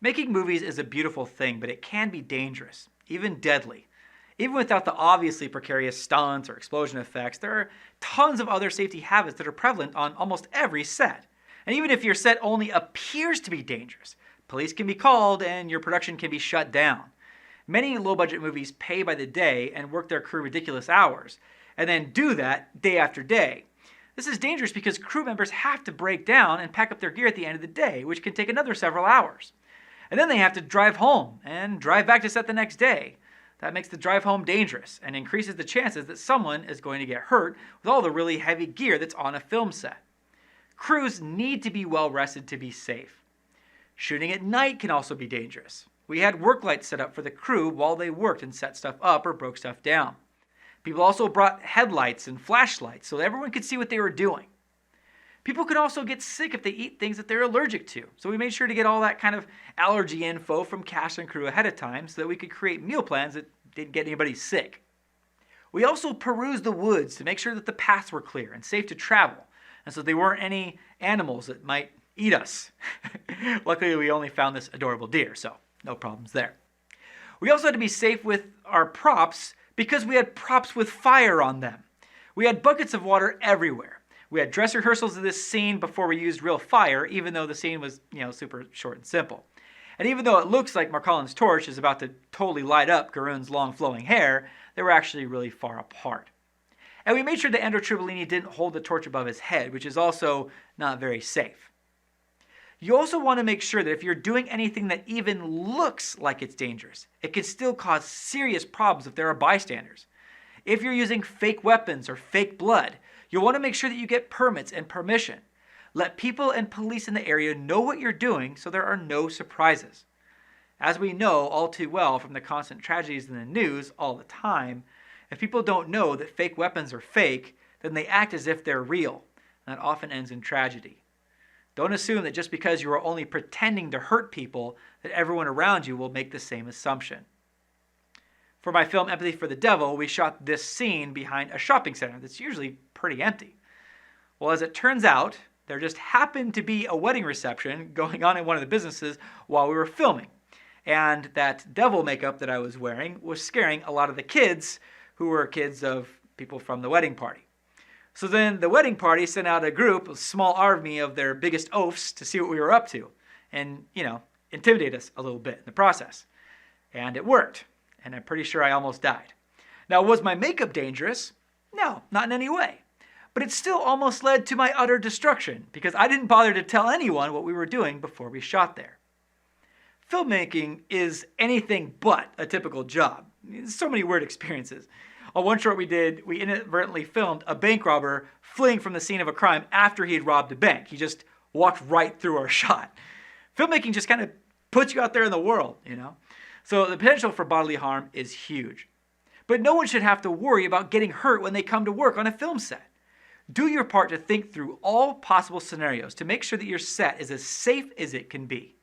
Making movies is a beautiful thing, but it can be dangerous, even deadly. Even without the obviously precarious stunts or explosion effects, there are tons of other safety habits that are prevalent on almost every set. And even if your set only appears to be dangerous, police can be called and your production can be shut down. Many low-budget movies pay by the day and work their crew ridiculous hours, and then do that day after day. This is dangerous because crew members have to break down and pack up their gear at the end of the day, which can take another several hours. And then they have to drive home and drive back to set the next day. That makes the drive home dangerous and increases the chances that someone is going to get hurt with all the really heavy gear that's on a film set. Crews need to be well rested to be safe. Shooting at night can also be dangerous. We had work lights set up for the crew while they worked and set stuff up or broke stuff down. People also brought headlights and flashlights so that everyone could see what they were doing. People could also get sick if they eat things that they're allergic to, so we made sure to get all that kind of allergy info from cast and crew ahead of time so that we could create meal plans that didn't get anybody sick. We also perused the woods to make sure that the paths were clear and safe to travel, and so there weren't any animals that might eat us. Luckily, we only found this adorable deer, so no problems there. We also had to be safe with our props because we had props with fire on them. We had buckets of water everywhere. We had dress rehearsals of this scene before we used real fire, even though the scene was, super short and simple. And even though it looks like Marcollin's torch is about to totally light up Garoon's long flowing hair, they were actually really far apart. And we made sure that Andrew Tribolini didn't hold the torch above his head, which is also not very safe. You also want to make sure that if you're doing anything that even looks like it's dangerous, it can still cause serious problems if there are bystanders. If you're using fake weapons or fake blood, you'll want to make sure that you get permits and permission. Let people and police in the area know what you're doing so there are no surprises. As we know all too well from the constant tragedies in the news all the time, if people don't know that fake weapons are fake, then they act as if they're real. And that often ends in tragedy. Don't assume that just because you are only pretending to hurt people, that everyone around you will make the same assumption. For my film Empathy for the Devil, we shot this scene behind a shopping center that's usually pretty empty. Well, as it turns out, there just happened to be a wedding reception going on in one of the businesses while we were filming. And that devil makeup that I was wearing was scaring a lot of the kids who were kids of people from the wedding party. So then the wedding party sent out a group, a small army of their biggest oafs to see what we were up to and, intimidate us a little bit in the process. And it worked. And I'm pretty sure I almost died. Now, was my makeup dangerous? No, not in any way. But it still almost led to my utter destruction because I didn't bother to tell anyone what we were doing before we shot there. Filmmaking is anything but a typical job. So many weird experiences. On one short we did, we inadvertently filmed a bank robber fleeing from the scene of a crime after he had robbed a bank. He just walked right through our shot. Filmmaking just kind of puts you out there in the world, So the potential for bodily harm is huge. But no one should have to worry about getting hurt when they come to work on a film set. Do your part to think through all possible scenarios to make sure that your set is as safe as it can be.